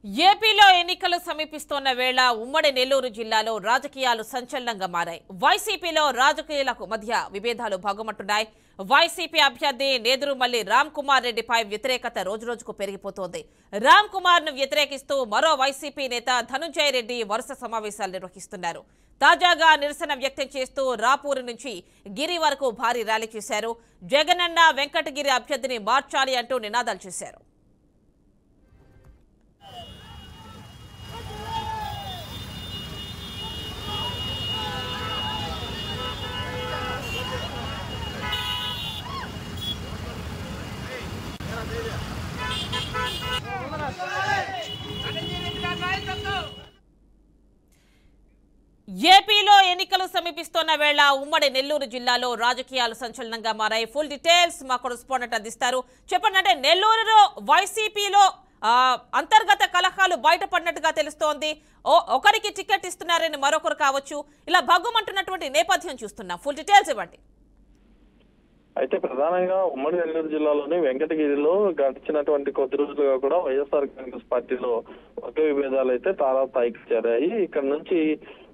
ఏపీలో ఎన్నికలు సమీపిస్తున్న వేళ ఉమ్మడి నెల్లూరు జిల్లాలో రాజకీయాలు సంచలనంగా మారాయి. వైసీపీలో రాజకీయాలకు మధ్య విభేదాలు భగ్గుమంటున్నాయి. వైసీపీ అభ్యర్థి నేదురుమల్లి రామ్ కుమార్ రెడ్డిపై వ్యతిరేకత రోజురోజుకు పెరిగిపోతోంది. రామ్ కుమార్ ను వ్యతిరేకిస్తూ మరో వైసీపీ నేత ధనుంజయ రెడ్డి వరుస సమావేశాలు నిర్వహిస్తున్నారు. తాజాగా నిరసన వ్యక్తం చేస్తూ రాపూరు నుంచి గిరి వరకు భారీ ర్యాలీ చేశారు. జగనన్న వెంకటగిరి అభ్యర్థిని మార్చాలి అంటూ నినాదాలు చేశారు. ఏపీలో ఎన్నికలు సమీపిస్తున్న వేళ ఉమ్మడి నెల్లూరు జిల్లాలో రాజకీయాలు సంచలనంగా మారాయి. ఫుల్ డీటెయిల్స్ మా కరెస్పాండెంట్ అందిస్తారు. చెప్పండి, అంటే నెల్లూరులో వైసీపీలో అంతర్గత కలహాలు బయటపడినట్టుగా తెలుస్తోంది. ఒకరికి టికెట్ ఇస్తున్నారని మరొకరు కావచ్చు, ఇలా భగ్గుమంటున్నటువంటి నేపథ్యం చూస్తున్నాం. ఫుల్ డీటెయిల్స్ ఇవ్వండి. అయితే ప్రధానంగా ఉమ్మడి నెల్లూరు జిల్లాలోని వెంకటగిరిలో గడిచినటువంటి కొద్ది రోజులుగా కూడా వైఎస్ఆర్ కాంగ్రెస్ పార్టీలో వర్గ విభేదాలు అయితే తారాస్థాయికి చేరాయి. ఇక్కడ నుంచి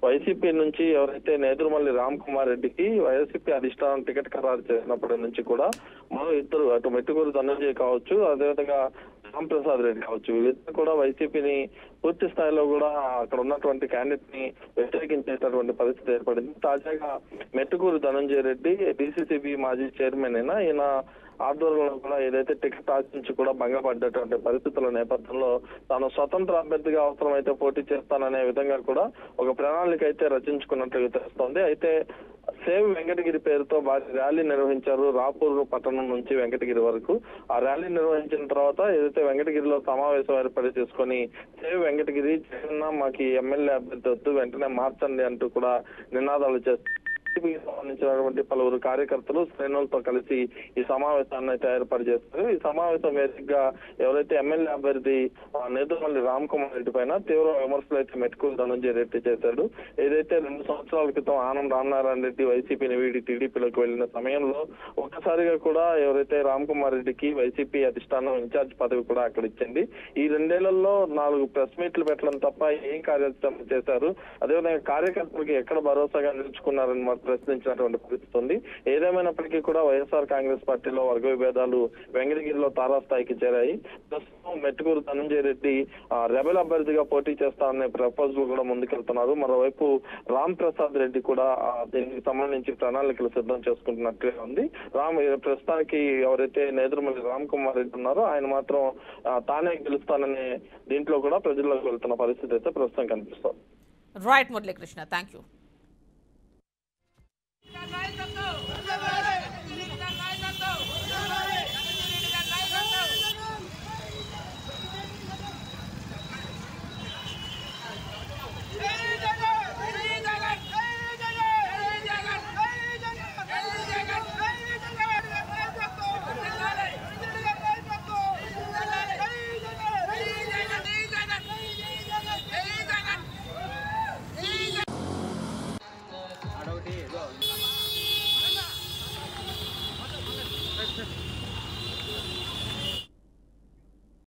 వైసీపీ నుంచి ఎవరైతే నేదురుమల్లి రామ్ కుమార్ రెడ్డికి వైసీపీ అధిష్టానం టికెట్ ఖరారు చేసినప్పటి నుంచి కూడా మరో ఇద్దరు, అటు మెట్టుకూరు ధనంజయ్ కావచ్చు, అదేవిధంగా రాంప్రసాద్ రెడ్డి కావచ్చు, వీళ్ళిద్దరు కూడా వైసీపీని పూర్తి స్థాయిలో కూడా అక్కడ ఉన్నటువంటి క్యాండిడేట్ ని వ్యతిరేకించేటటువంటి పరిస్థితి ఏర్పడింది. తాజాగా మెట్టుకూరు ధనంజయ రెడ్డి డిసిసిబి మాజీ చైర్మన్ అయినా ఈయన ఆధ్వర్యంలో కూడా ఏదైతే టికెట్ ఆశించి కూడా భంగపడ్డటువంటి పరిస్థితుల నేపథ్యంలో తాను స్వతంత్ర అభ్యర్థిగా అవసరమైతే పోటీ చేస్తాననే విధంగా కూడా ఒక ప్రణాళిక అయితే రచించుకున్నట్లుగా తెలుస్తోంది. అయితే సేవ్ వెంకటగిరి పేరుతో భారీ ర్యాలీ నిర్వహించారు రాపూర్ పట్టణం నుంచి వెంకటగిరి వరకు. ఆ ర్యాలీ నిర్వహించిన తర్వాత ఏదైతే వెంకటగిరిలో సమావేశం ఏర్పాటు చేసుకుని సేవ్ వెంకటగిరి జగన్ మాకు ఎమ్మెల్యే అభ్యర్థి వద్దు, వెంటనే మార్చండి అంటూ కూడా నినాదాలు చేస్తారు. సంబంధించినటువంటి పలువురు కార్యకర్తలు శ్రేణులతో కలిసి ఈ సమావేశాన్ని అయితే ఏర్పాటు చేస్తారు. ఈ సమావేశం వేదికగా ఎవరైతే ఎమ్మెల్యే అభ్యర్థి నేదురుమల్లి రామ్ కుమార్ రెడ్డి పైన తీవ్ర విమర్శలు అయితే మెట్టుకూరు ధనంజయ రెడ్డి చేశాడు. ఏదైతే 2 సంవత్సరాల క్రితం ఆనం రామనారాయణ రెడ్డి వైసీపీని వీడి టీడీపీలోకి వెళ్లిన సమయంలో ఒక్కసారిగా కూడా ఎవరైతే రామ్ కుమార్ రెడ్డికి వైసీపీ అధిష్టానం ఇన్ఛార్జ్ పదవి కూడా అక్కడ ఇచ్చింది. ఈ 2 ఏళ్లలో 4 ప్రెస్ మీట్లు పెట్టడం తప్ప ఏం కార్యాచరణ చేశారు, అదేవిధంగా కార్యకర్తలకు ఎక్కడ భరోసాగా నిలుచుకున్నారని ప్రశ్నించినటువంటి పరిస్థితి ఉంది. ఏదేమైనప్పటికీ కూడా వైఎస్ఆర్ కాంగ్రెస్ పార్టీలో వర్గ విభేదాలు వెంకటగిరిలో తారాస్థాయికి చేరాయి. ప్రస్తుతం మెట్టుకూరు ధనంజయ రెడ్డి రెబెల్ అభ్యర్థిగా పోటీ చేస్తారనే ప్రపోజల్ కూడా ముందుకెళ్తున్నారు. మరోవైపు రామ్ ప్రసాద్ రెడ్డి కూడా దీనికి సంబంధించి ప్రణాళికలు సిద్ధం చేసుకుంటున్నట్లే ఉంది. ప్రస్తుతానికి ఎవరైతే నేదురుమల్లి రామ్ కుమార్ రెడ్డి ఉన్నారో ఆయన మాత్రం తానే గెలుస్తాననే దీంట్లో కూడా ప్రజల్లోకి వెళ్తున్న పరిస్థితి అయితే ప్రస్తుతం కనిపిస్తుంది. Right Muralikrishna, thank you.